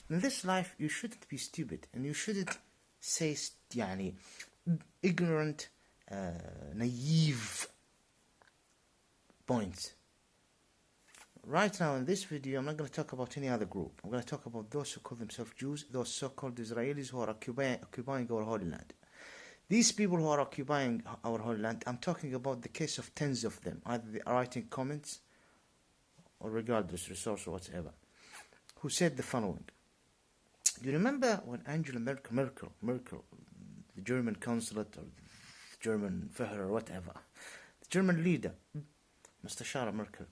In this life, you shouldn't be stupid, and you shouldn't say يعني ignorant, naive points. Right now in this video, I'm not going to talk about any other group. I'm going to talk about those who call themselves Jews, those so-called Israelis who are occupying our Holy Land. These people who are occupying our Holy Land, I'm talking about the case of tens of them, either they are writing comments or regardless resource or whatever, who said the following. Do you remember when Angela Merkel, the German consulate or the German Führer or whatever, the German leader, Mustashara Merkel,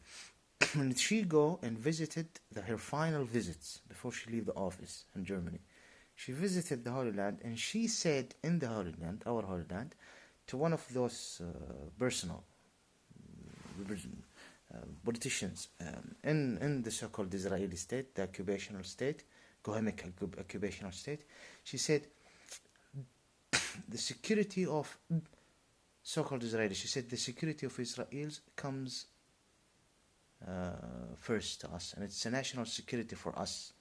when she go and visited her final visits before she leave the office in Germany, she visited the Holy Land and she said in the Holy Land, our Holy Land, to one of those personal politicians in the so-called Israeli state, the occupational state, Gohemic occupational state, she said the security of so-called Israelis, she said the security of Israelis comes first to us, and it's a national security for us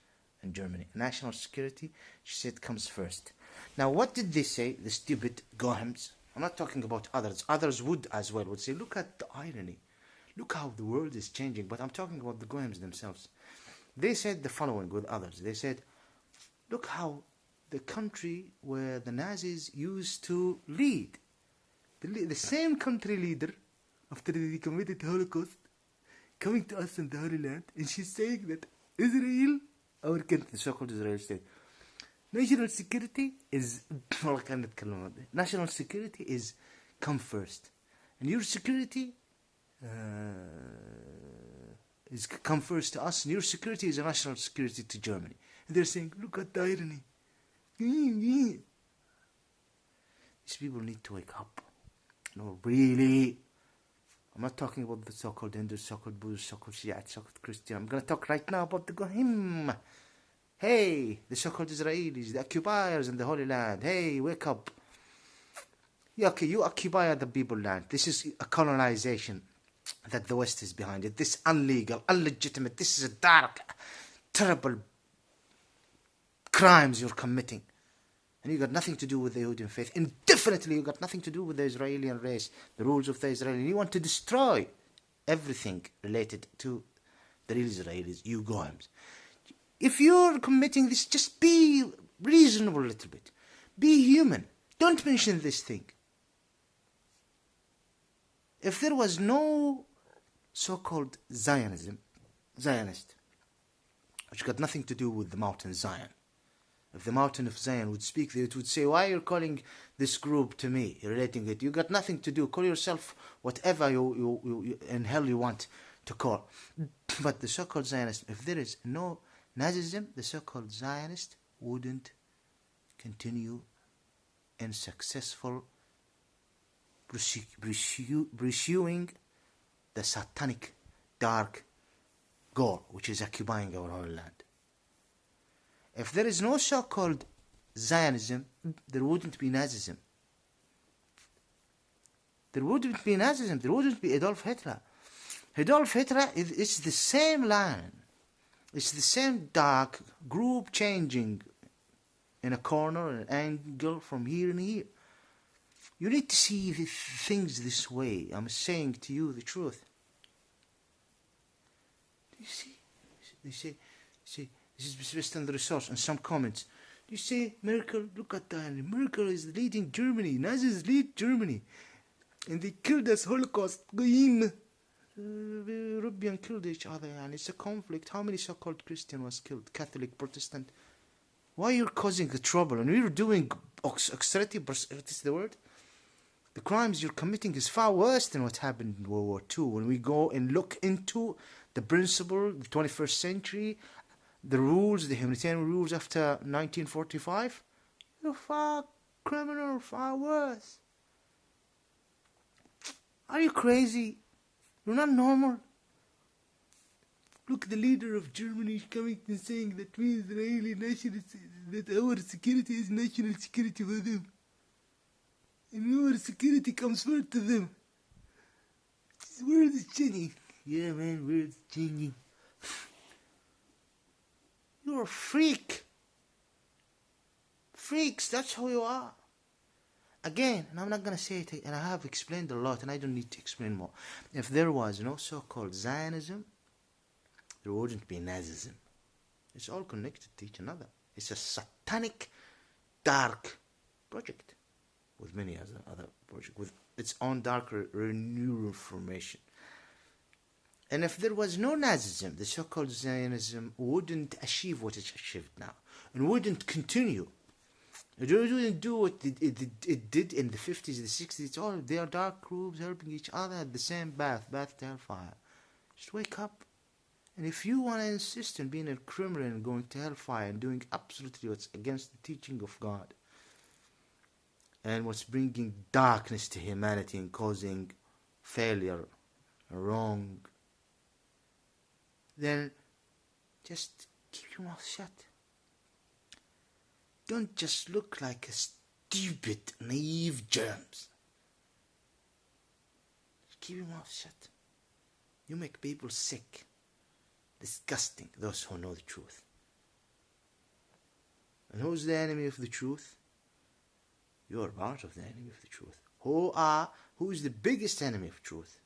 in Germany. National security, she said, comes first. Now, what did they say, the stupid Gohems? I'm not talking about others. Others would as well, would say, look at the irony. Look how the world is changing. But I'm talking about the Gohems themselves. They said the following with others. They said, look how the country where the Nazis used to lead, the same country leader, after they committed the Holocaust, coming to us in the Holy Land, and she's saying that Israel, our country, the so-called Israeli state, national security is come first, and your security is come first to us, and your security is a national security to Germany. And they're saying, look at the irony. These people need to wake up. No, really. I'm not talking about the so-called Hindus, so-called Buddhists, so-called Shiites, so-called Christians. I'm going to talk right now about the Gohim. Hey, the so-called Israelis, the occupiers in the Holy Land. Hey, wake up. Yeah, okay, you occupy the people land. This is a colonization that the West is behind it. This is illegal, illegitimate. This is a dark, terrible crimes you're committing. And you got nothing to do with the Yehudi faith. And definitely you got nothing to do with the Israeli race, the rules of the Israeli. You want to destroy everything related to the real Israelis, you Goems. If you're committing this, just be reasonable a little bit. Be human. Don't mention this thing. If there was no so-called Zionist, which got nothing to do with the mountain Zion, if the mountain of Zion would speak, it would say, why are you calling this group to me, relating it? You got nothing to do. Call yourself whatever you in hell you want to call. But the so-called Zionist, if there is no Nazism, the so-called Zionist wouldn't continue in successful pursuing the satanic dark goal, which is occupying our whole land. If there is no so-called Zionism, there wouldn't be Nazism. There wouldn't be Nazism. There wouldn't be Adolf Hitler. Adolf Hitler is the same line. It's the same dark group changing in a corner, an angle from here and here. You need to see things this way. I'm saying to you the truth. Do you see? They say, this is based on the resource and some comments. You say, Merkel, look at that. Merkel is leading Germany. Nazis lead Germany. And they killed us, Holocaust. European killed each other. And it's a conflict. How many so-called Christian was killed? Catholic, Protestant. Why you're causing the trouble? And we're doing austerity, what is the word? The crimes you're committing is far worse than what happened in World War II. When we go and look into the principle, the 21st century, the rules, the humanitarian rules after 1945, you're far criminal, far worse. Are you crazy? You're not normal. Look, the leader of Germany is coming and saying that we Israeli nationalists, that our security is national security for them. And our security comes first to them. This world is changing. Yeah, man, world is changing. You're a freak. Freaks, that's who you are. Again, and I'm not going to say it, and I have explained a lot, and I don't need to explain more. If there was no so-called Zionism, there wouldn't be Nazism. It's all connected to each other. It's a satanic, dark project with many other projects, with its own dark renewal formation. And if there was no Nazism, the so-called Zionism wouldn't achieve what it's achieved now, and wouldn't continue. It wouldn't do what it did in the 50s, the 60s. It's all, they are dark groups helping each other at the same path to hellfire. Just wake up. And if you want to insist on being a criminal and going to hellfire and doing absolutely what's against the teaching of God, and what's bringing darkness to humanity and causing failure, wrong, then just keep your mouth shut. Don't just look like a stupid, naive germs. Keep your mouth shut. You make people sick. Disgusting, those who know the truth. And who's the enemy of the truth? You are part of the enemy of the truth. Who is the biggest enemy of truth?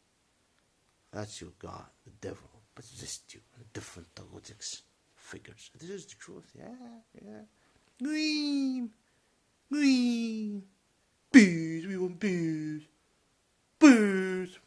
That's your God, the devil. But just you, different politics figures. This is the truth, yeah. Green, peace, we want peace, peace.